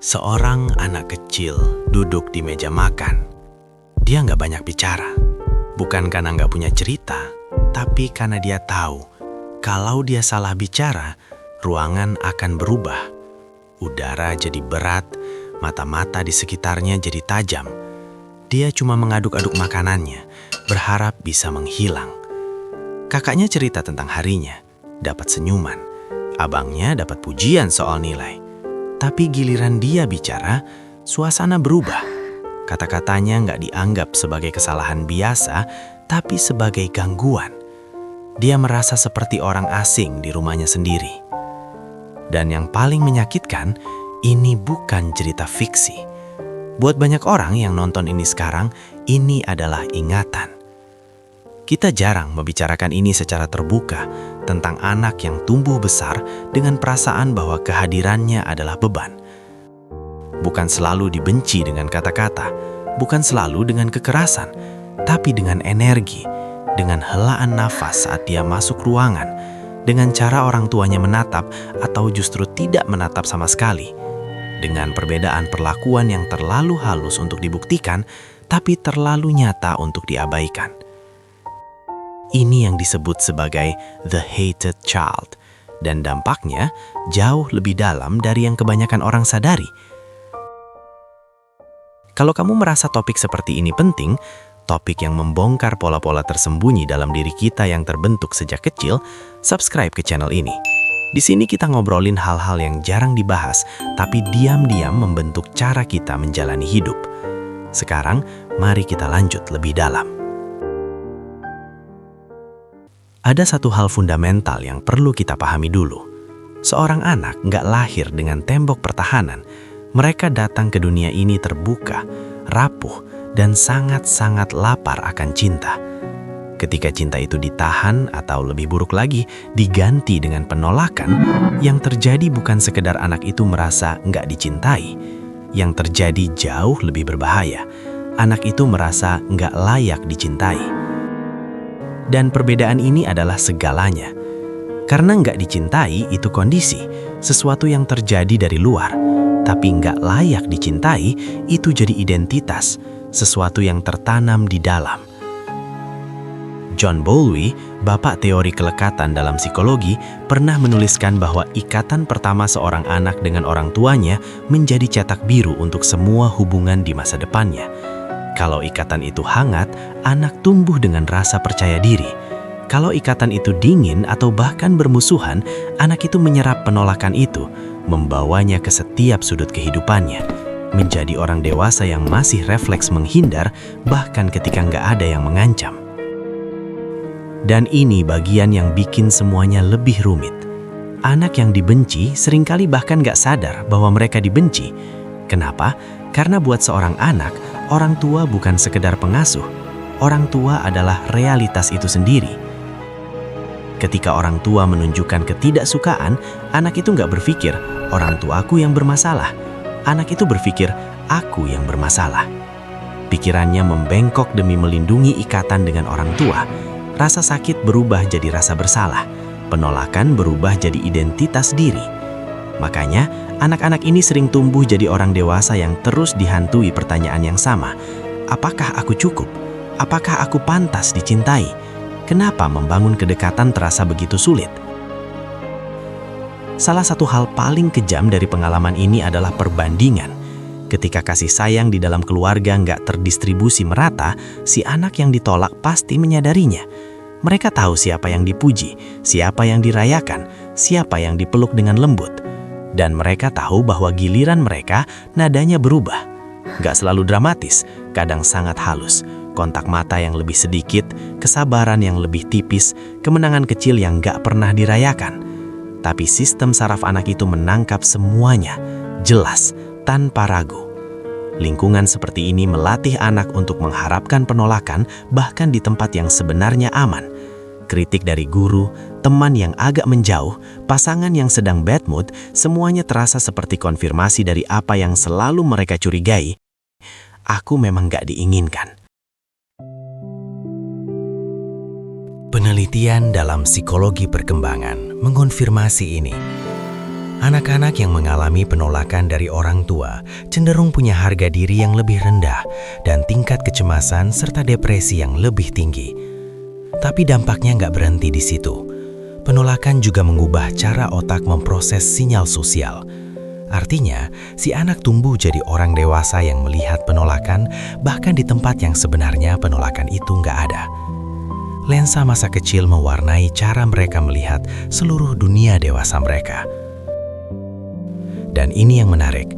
Seorang anak kecil duduk di meja makan. Dia nggak banyak bicara. Bukan karena nggak punya cerita, tapi karena dia tahu kalau dia salah bicara, ruangan akan berubah. Udara jadi berat, mata-mata di sekitarnya jadi tajam. Dia cuma mengaduk-aduk makanannya, berharap bisa menghilang. Kakaknya cerita tentang harinya, dapat senyuman. Abangnya dapat pujian soal nilai. Tapi giliran dia bicara, suasana berubah. Kata-katanya nggak dianggap sebagai kesalahan biasa, tapi sebagai gangguan. Dia merasa seperti orang asing di rumahnya sendiri. Dan yang paling menyakitkan, ini bukan cerita fiksi. Buat banyak orang yang nonton ini sekarang, ini adalah ingatan. Kita jarang membicarakan ini secara terbuka tentang anak yang tumbuh besar dengan perasaan bahwa kehadirannya adalah beban. Bukan selalu dibenci dengan kata-kata, bukan selalu dengan kekerasan, tapi dengan energi, dengan helaan nafas saat dia masuk ruangan, dengan cara orang tuanya menatap atau justru tidak menatap sama sekali, dengan perbedaan perlakuan yang terlalu halus untuk dibuktikan, tapi terlalu nyata untuk diabaikan. Ini yang disebut sebagai the hated child, dan dampaknya jauh lebih dalam dari yang kebanyakan orang sadari. Kalau kamu merasa topik seperti ini penting, topik yang membongkar pola-pola tersembunyi dalam diri kita yang terbentuk sejak kecil, subscribe ke channel ini. Di sini kita ngobrolin hal-hal yang jarang dibahas, tapi diam-diam membentuk cara kita menjalani hidup. Sekarang, mari kita lanjut lebih dalam. Ada satu hal fundamental yang perlu kita pahami dulu. Seorang anak nggak lahir dengan tembok pertahanan. Mereka datang ke dunia ini terbuka, rapuh, dan sangat-sangat lapar akan cinta. Ketika cinta itu ditahan atau lebih buruk lagi, diganti dengan penolakan, yang terjadi bukan sekedar anak itu merasa nggak dicintai. Yang terjadi jauh lebih berbahaya. Anak itu merasa nggak layak dicintai. Dan perbedaan ini adalah segalanya. Karena nggak dicintai itu kondisi, sesuatu yang terjadi dari luar. Tapi nggak layak dicintai itu jadi identitas, sesuatu yang tertanam di dalam. John Bowlby, bapak teori kelekatan dalam psikologi, pernah menuliskan bahwa ikatan pertama seorang anak dengan orang tuanya menjadi cetak biru untuk semua hubungan di masa depannya. Kalau ikatan itu hangat, anak tumbuh dengan rasa percaya diri. Kalau ikatan itu dingin atau bahkan bermusuhan, anak itu menyerap penolakan itu, membawanya ke setiap sudut kehidupannya, menjadi orang dewasa yang masih refleks menghindar, bahkan ketika nggak ada yang mengancam. Dan ini bagian yang bikin semuanya lebih rumit. Anak yang dibenci seringkali bahkan nggak sadar bahwa mereka dibenci. Kenapa? Karena buat seorang anak, orang tua bukan sekedar pengasuh. Orang tua adalah realitas itu sendiri. Ketika orang tua menunjukkan ketidaksukaan, anak itu nggak berpikir, orang tuaku yang bermasalah. Anak itu berpikir, aku yang bermasalah. Pikirannya membengkok demi melindungi ikatan dengan orang tua. Rasa sakit berubah jadi rasa bersalah. Penolakan berubah jadi identitas diri. Makanya, anak-anak ini sering tumbuh jadi orang dewasa yang terus dihantui pertanyaan yang sama. Apakah aku cukup? Apakah aku pantas dicintai? Kenapa membangun kedekatan terasa begitu sulit? Salah satu hal paling kejam dari pengalaman ini adalah perbandingan. Ketika kasih sayang di dalam keluarga nggak terdistribusi merata, si anak yang ditolak pasti menyadarinya. Mereka tahu siapa yang dipuji, siapa yang dirayakan, siapa yang dipeluk dengan lembut. Dan mereka tahu bahwa giliran mereka nadanya berubah. Nggak selalu dramatis, kadang sangat halus. Kontak mata yang lebih sedikit, kesabaran yang lebih tipis, kemenangan kecil yang nggak pernah dirayakan. Tapi sistem saraf anak itu menangkap semuanya, jelas, tanpa ragu. Lingkungan seperti ini melatih anak untuk mengharapkan penolakan bahkan di tempat yang sebenarnya aman. Kritik dari guru, teman yang agak menjauh, pasangan yang sedang bad mood, semuanya terasa seperti konfirmasi dari apa yang selalu mereka curigai. Aku memang gak diinginkan. Penelitian dalam psikologi perkembangan mengonfirmasi ini. Anak-anak yang mengalami penolakan dari orang tua cenderung punya harga diri yang lebih rendah dan tingkat kecemasan serta depresi yang lebih tinggi. Tapi dampaknya nggak berhenti di situ. Penolakan juga mengubah cara otak memproses sinyal sosial. Artinya, si anak tumbuh jadi orang dewasa yang melihat penolakan bahkan di tempat yang sebenarnya penolakan itu nggak ada. Lensa masa kecil mewarnai cara mereka melihat seluruh dunia dewasa mereka. Dan ini yang menarik,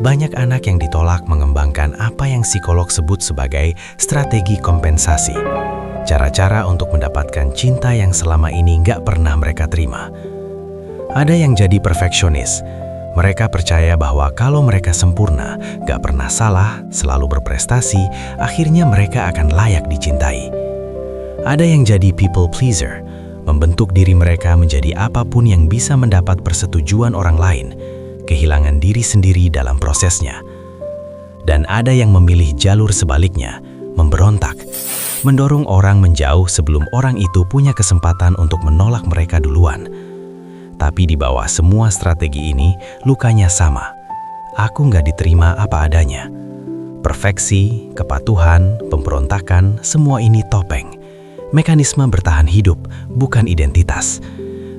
banyak anak yang ditolak mengembangkan apa yang psikolog sebut sebagai strategi kompensasi. Cara-cara untuk mendapatkan cinta yang selama ini nggak pernah mereka terima. Ada yang jadi perfeksionis. Mereka percaya bahwa kalau mereka sempurna, nggak pernah salah, selalu berprestasi, akhirnya mereka akan layak dicintai. Ada yang jadi people pleaser, membentuk diri mereka menjadi apapun yang bisa mendapat persetujuan orang lain, kehilangan diri sendiri dalam prosesnya. Dan ada yang memilih jalur sebaliknya, memberontak, mendorong orang menjauh sebelum orang itu punya kesempatan untuk menolak mereka duluan. Tapi di bawah semua strategi ini, lukanya sama. Aku nggak diterima apa adanya. Perfeksi, kepatuhan, pemberontakan, semua ini topeng. Mekanisme bertahan hidup, bukan identitas.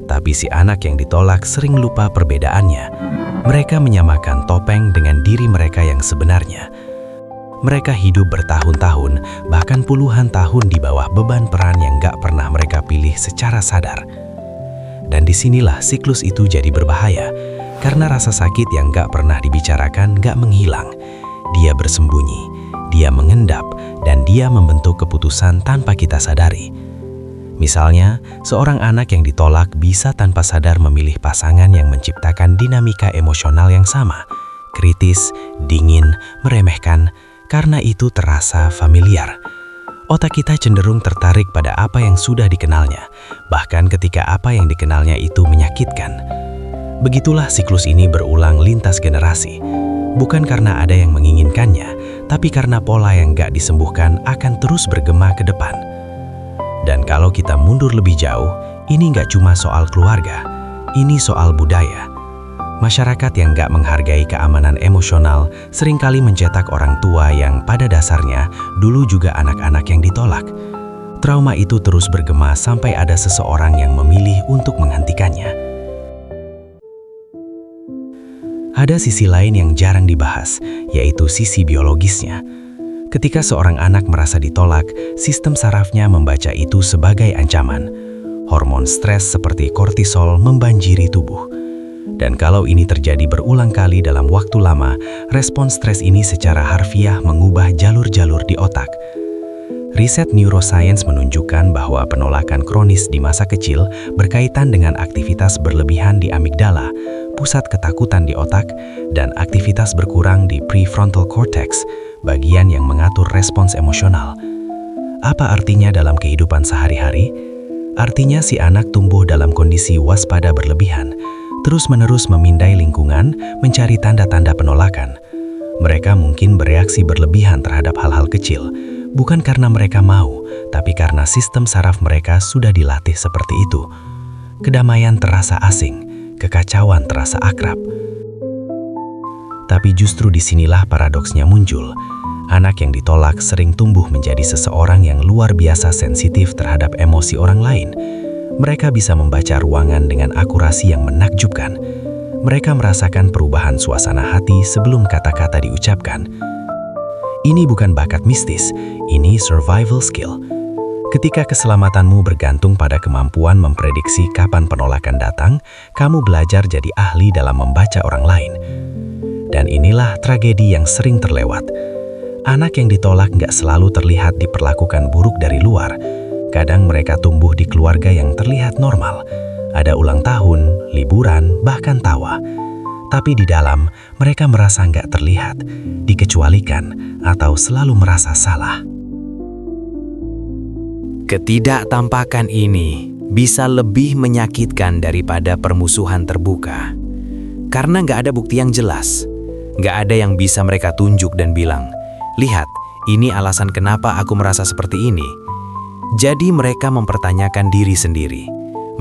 Tapi si anak yang ditolak sering lupa perbedaannya. Mereka menyamakan topeng dengan diri mereka yang sebenarnya. Mereka hidup bertahun-tahun, bahkan puluhan tahun di bawah beban peran yang gak pernah mereka pilih secara sadar. Dan disinilah siklus itu jadi berbahaya, karena rasa sakit yang gak pernah dibicarakan gak menghilang. Dia bersembunyi, dia mengendap, dan dia membentuk keputusan tanpa kita sadari. Misalnya, seorang anak yang ditolak bisa tanpa sadar memilih pasangan yang menciptakan dinamika emosional yang sama, kritis, dingin, meremehkan, karena itu terasa familiar. Otak kita cenderung tertarik pada apa yang sudah dikenalnya, bahkan ketika apa yang dikenalnya itu menyakitkan. Begitulah siklus ini berulang lintas generasi, bukan karena ada yang menginginkannya, tapi karena pola yang gak disembuhkan akan terus bergema ke depan. Dan kalau kita mundur lebih jauh, ini nggak cuma soal keluarga, ini soal budaya. Masyarakat yang nggak menghargai keamanan emosional seringkali mencetak orang tua yang pada dasarnya dulu juga anak-anak yang ditolak. Trauma itu terus bergema sampai ada seseorang yang memilih untuk menghentikannya. Ada sisi lain yang jarang dibahas, yaitu sisi biologisnya. Ketika seorang anak merasa ditolak, sistem sarafnya membaca itu sebagai ancaman. Hormon stres seperti kortisol membanjiri tubuh. Dan kalau ini terjadi berulang kali dalam waktu lama, respon stres ini secara harfiah mengubah jalur-jalur di otak. Riset neuroscience menunjukkan bahwa penolakan kronis di masa kecil berkaitan dengan aktivitas berlebihan di amigdala, pusat ketakutan di otak, dan aktivitas berkurang di prefrontal cortex, bagian yang mengatur respons emosional. Apa artinya dalam kehidupan sehari-hari? Artinya si anak tumbuh dalam kondisi waspada berlebihan, terus-menerus memindai lingkungan, mencari tanda-tanda penolakan. Mereka mungkin bereaksi berlebihan terhadap hal-hal kecil, bukan karena mereka mau, tapi karena sistem saraf mereka sudah dilatih seperti itu. Kedamaian terasa asing, kekacauan terasa akrab. Tapi justru disinilah paradoksnya muncul. Anak yang ditolak sering tumbuh menjadi seseorang yang luar biasa sensitif terhadap emosi orang lain. Mereka bisa membaca ruangan dengan akurasi yang menakjubkan. Mereka merasakan perubahan suasana hati sebelum kata-kata diucapkan. Ini bukan bakat mistis, ini survival skill. Ketika keselamatanmu bergantung pada kemampuan memprediksi kapan penolakan datang, kamu belajar jadi ahli dalam membaca orang lain. Dan inilah tragedi yang sering terlewat. Anak yang ditolak nggak selalu terlihat diperlakukan buruk dari luar. Kadang mereka tumbuh di keluarga yang terlihat normal. Ada ulang tahun, liburan, bahkan tawa. Tapi di dalam, mereka merasa nggak terlihat, dikecualikan, atau selalu merasa salah. Ketidaktampakan ini bisa lebih menyakitkan daripada permusuhan terbuka. Karena nggak ada bukti yang jelas. Nggak ada yang bisa mereka tunjuk dan bilang, "Lihat, ini alasan kenapa aku merasa seperti ini." Jadi mereka mempertanyakan diri sendiri,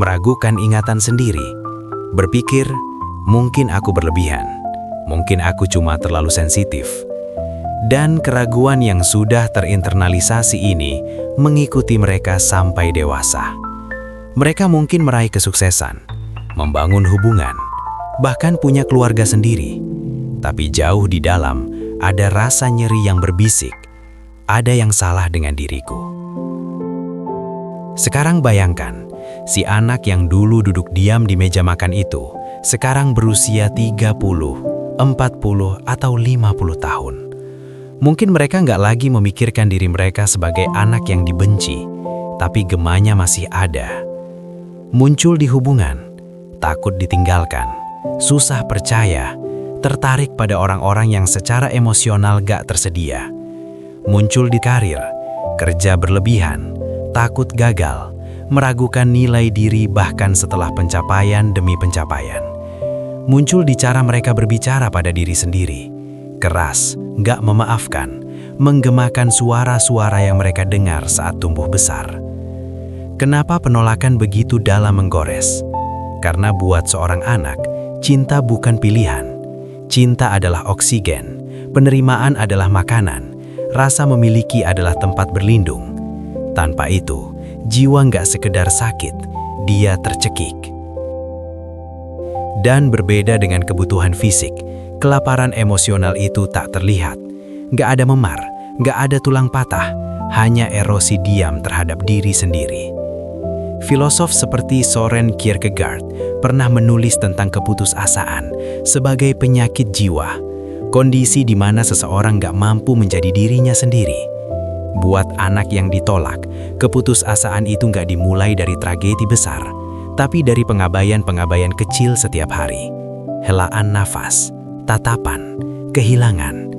meragukan ingatan sendiri, berpikir, Mungkin aku berlebihan. Mungkin aku cuma terlalu sensitif. Dan keraguan yang sudah terinternalisasi ini mengikuti mereka sampai dewasa. Mereka mungkin meraih kesuksesan, membangun hubungan, bahkan punya keluarga sendiri. Tapi jauh di dalam ada rasa nyeri yang berbisik, ada yang salah dengan diriku. Sekarang bayangkan, si anak yang dulu duduk diam di meja makan itu, sekarang berusia 30, 40, atau 50 tahun. Mungkin mereka nggak lagi memikirkan diri mereka sebagai anak yang dibenci, tapi gemanya masih ada. Muncul di hubungan, takut ditinggalkan, susah percaya, tertarik pada orang-orang yang secara emosional gak tersedia. Muncul di karir, kerja berlebihan, takut gagal, meragukan nilai diri bahkan setelah pencapaian demi pencapaian. Muncul di cara mereka berbicara pada diri sendiri, keras, gak memaafkan, menggemakan suara-suara yang mereka dengar saat tumbuh besar. Kenapa penolakan begitu dalam menggores? Karena buat seorang anak, cinta bukan pilihan. Cinta adalah oksigen, penerimaan adalah makanan, rasa memiliki adalah tempat berlindung. Tanpa itu, jiwa nggak sekedar sakit, dia tercekik. Dan berbeda dengan kebutuhan fisik, kelaparan emosional itu tak terlihat. Nggak ada memar, nggak ada tulang patah, hanya erosi diam terhadap diri sendiri. Filosof seperti Søren Kierkegaard pernah menulis tentang keputusasaan sebagai penyakit jiwa, kondisi di mana seseorang gak mampu menjadi dirinya sendiri. Buat anak yang ditolak, keputusasaan itu gak dimulai dari tragedi besar, tapi dari pengabaian-pengabaian kecil setiap hari. Helaan nafas, tatapan, kehilangan.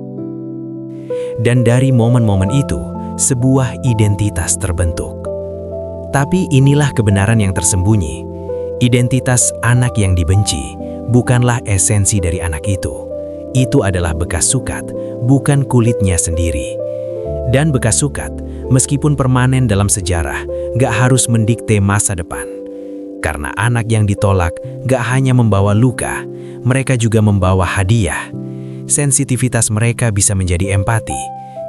Dan dari momen-momen itu, sebuah identitas terbentuk. Tapi inilah kebenaran yang tersembunyi. Identitas anak yang dibenci bukanlah esensi dari anak itu. Itu adalah bekas sukat, bukan kulitnya sendiri. Dan bekas sukat, meskipun permanen dalam sejarah, gak harus mendikte masa depan. Karena anak yang ditolak gak hanya membawa luka, mereka juga membawa hadiah. Sensitivitas mereka bisa menjadi empati,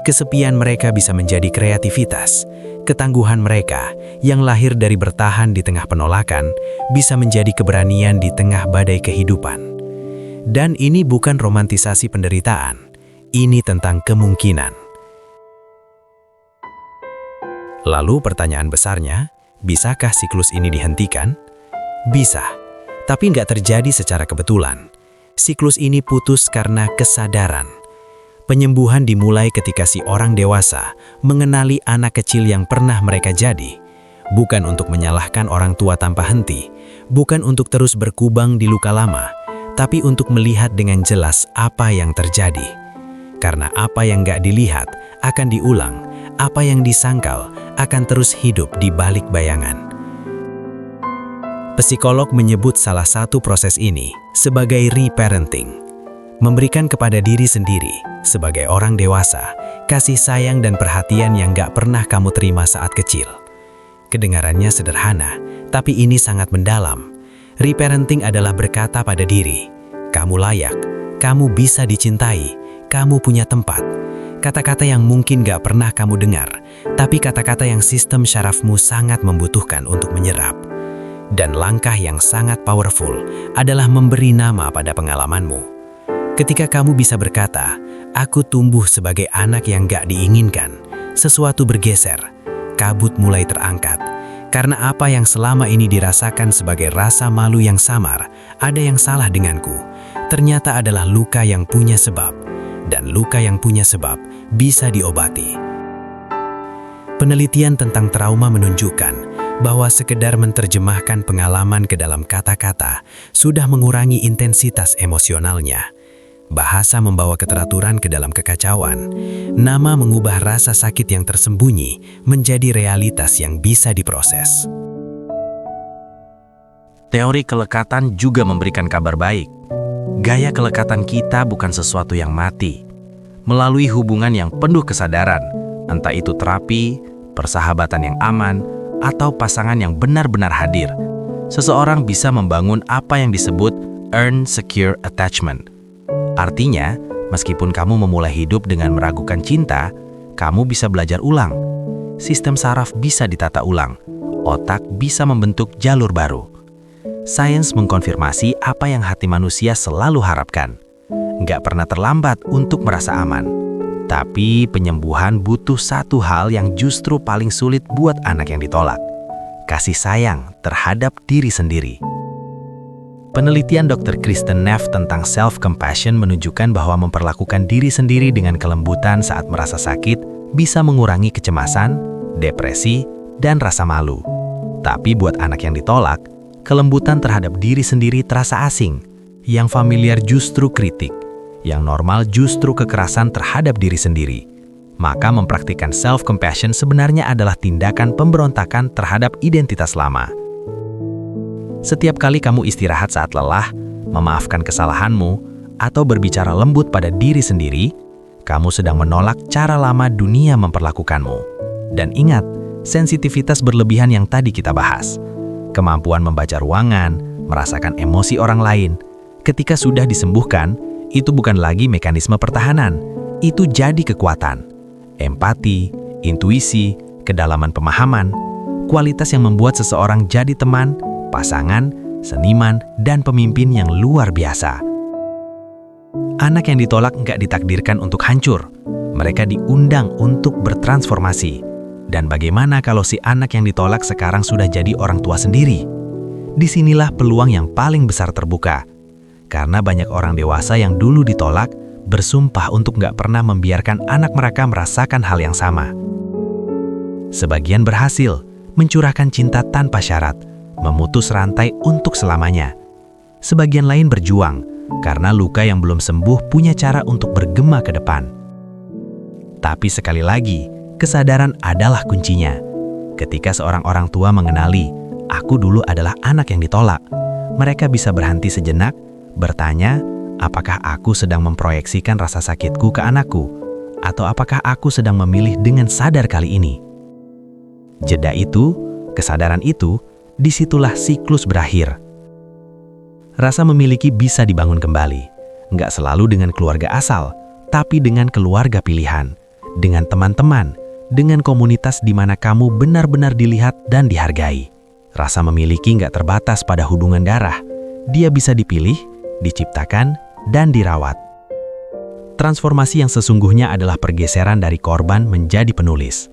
kesepian mereka bisa menjadi kreativitas. Ketangguhan mereka yang lahir dari bertahan di tengah penolakan bisa menjadi keberanian di tengah badai kehidupan. Dan ini bukan romantisasi penderitaan, ini tentang kemungkinan. Lalu pertanyaan besarnya, bisakah siklus ini dihentikan? Bisa, tapi nggak terjadi secara kebetulan. Siklus ini putus karena kesadaran. Penyembuhan dimulai ketika si orang dewasa mengenali anak kecil yang pernah mereka jadi, bukan untuk menyalahkan orang tua tanpa henti, bukan untuk terus berkubang di luka lama, tapi untuk melihat dengan jelas apa yang terjadi. Karena apa yang gak dilihat akan diulang, apa yang disangkal akan terus hidup di balik bayangan. Psikolog menyebut salah satu proses ini sebagai reparenting. Memberikan kepada diri sendiri, sebagai orang dewasa, kasih sayang dan perhatian yang gak pernah kamu terima saat kecil. Kedengarannya sederhana, tapi ini sangat mendalam. Reparenting adalah berkata pada diri, kamu layak, kamu bisa dicintai, kamu punya tempat. Kata-kata yang mungkin gak pernah kamu dengar, tapi kata-kata yang sistem syarafmu sangat membutuhkan untuk menyerap. Dan langkah yang sangat powerful adalah memberi nama pada pengalamanmu. Ketika kamu bisa berkata, aku tumbuh sebagai anak yang gak diinginkan, sesuatu bergeser, kabut mulai terangkat. Karena apa yang selama ini dirasakan sebagai rasa malu yang samar, ada yang salah denganku, ternyata adalah luka yang punya sebab. Dan luka yang punya sebab bisa diobati. Penelitian tentang trauma menunjukkan bahwa sekedar menerjemahkan pengalaman ke dalam kata-kata sudah mengurangi intensitas emosionalnya. Bahasa membawa keteraturan ke dalam kekacauan. Nama mengubah rasa sakit yang tersembunyi menjadi realitas yang bisa diproses. Teori kelekatan juga memberikan kabar baik. Gaya kelekatan kita bukan sesuatu yang mati. Melalui hubungan yang penuh kesadaran, entah itu terapi, persahabatan yang aman, atau pasangan yang benar-benar hadir, seseorang bisa membangun apa yang disebut earn secure attachment. Artinya, meskipun kamu memulai hidup dengan meragukan cinta, kamu bisa belajar ulang. Sistem saraf bisa ditata ulang. Otak bisa membentuk jalur baru. Sains mengkonfirmasi apa yang hati manusia selalu harapkan. Nggak pernah terlambat untuk merasa aman. Tapi penyembuhan butuh satu hal yang justru paling sulit buat anak yang ditolak. Kasih sayang terhadap diri sendiri. Penelitian Dr. Kristen Neff tentang self-compassion menunjukkan bahwa memperlakukan diri sendiri dengan kelembutan saat merasa sakit bisa mengurangi kecemasan, depresi, dan rasa malu. Tapi buat anak yang ditolak, kelembutan terhadap diri sendiri terasa asing. Yang familiar justru kritik, yang normal justru kekerasan terhadap diri sendiri. Maka mempraktikkan self-compassion sebenarnya adalah tindakan pemberontakan terhadap identitas lama. Setiap kali kamu istirahat saat lelah, memaafkan kesalahanmu, atau berbicara lembut pada diri sendiri, kamu sedang menolak cara lama dunia memperlakukanmu. Dan ingat, sensitivitas berlebihan yang tadi kita bahas. Kemampuan membaca ruangan, merasakan emosi orang lain, ketika sudah disembuhkan, itu bukan lagi mekanisme pertahanan, itu jadi kekuatan. Empati, intuisi, kedalaman pemahaman, kualitas yang membuat seseorang jadi teman, pasangan, seniman, dan pemimpin yang luar biasa. Anak yang ditolak nggak ditakdirkan untuk hancur. Mereka diundang untuk bertransformasi. Dan bagaimana kalau si anak yang ditolak sekarang sudah jadi orang tua sendiri? Disinilah peluang yang paling besar terbuka. Karena banyak orang dewasa yang dulu ditolak, bersumpah untuk nggak pernah membiarkan anak mereka merasakan hal yang sama. Sebagian berhasil, mencurahkan cinta tanpa syarat, memutus rantai untuk selamanya. Sebagian lain berjuang, karena luka yang belum sembuh punya cara untuk bergema ke depan. Tapi sekali lagi, kesadaran adalah kuncinya. Ketika seorang orang tua mengenali, aku dulu adalah anak yang ditolak, mereka bisa berhenti sejenak, bertanya, apakah aku sedang memproyeksikan rasa sakitku ke anakku? Atau apakah aku sedang memilih dengan sadar kali ini? Jeda itu, kesadaran itu, disitulah siklus berakhir. Rasa memiliki bisa dibangun kembali. Nggak selalu dengan keluarga asal, tapi dengan keluarga pilihan, dengan teman-teman, dengan komunitas di mana kamu benar-benar dilihat dan dihargai. Rasa memiliki nggak terbatas pada hubungan darah. Dia bisa dipilih, diciptakan, dan dirawat. Transformasi yang sesungguhnya adalah pergeseran dari korban menjadi penulis.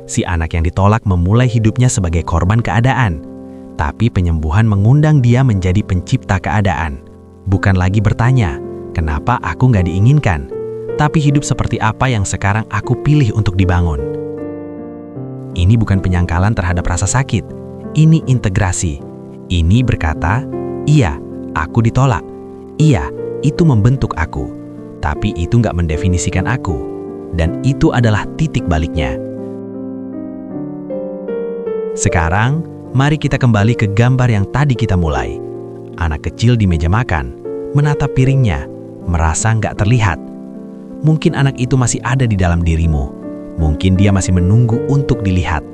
Si anak yang ditolak memulai hidupnya sebagai korban keadaan, tapi penyembuhan mengundang dia menjadi pencipta keadaan. Bukan lagi bertanya, kenapa aku nggak diinginkan, tapi hidup seperti apa yang sekarang aku pilih untuk dibangun. Ini bukan penyangkalan terhadap rasa sakit, ini integrasi. Ini berkata, iya, aku ditolak. Iya, itu membentuk aku, tapi itu nggak mendefinisikan aku, dan itu adalah titik baliknya. Sekarang, mari kita kembali ke gambar yang tadi kita mulai. Anak kecil di meja makan, menatap piringnya, merasa nggak terlihat. Mungkin anak itu masih ada di dalam dirimu, mungkin dia masih menunggu untuk dilihat.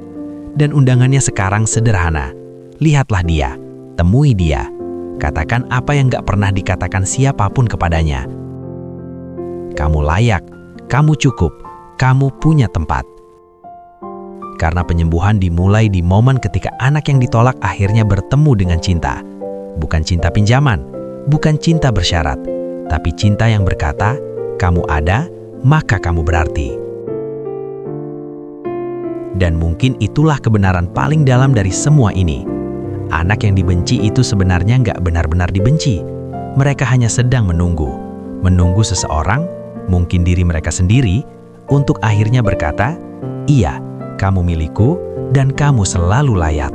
Dan undangannya sekarang sederhana, lihatlah dia, temui dia. Katakan apa yang gak pernah dikatakan siapapun kepadanya. Kamu layak, kamu cukup, kamu punya tempat. Karena penyembuhan dimulai di momen ketika anak yang ditolak akhirnya bertemu dengan cinta. Bukan cinta pinjaman, bukan cinta bersyarat, tapi cinta yang berkata, kamu ada, maka kamu berarti. Dan mungkin itulah kebenaran paling dalam dari semua ini. Anak yang dibenci itu sebenarnya nggak benar-benar dibenci. Mereka hanya sedang menunggu seseorang, mungkin diri mereka sendiri, untuk akhirnya berkata, iya, kamu milikku dan kamu selalu layak.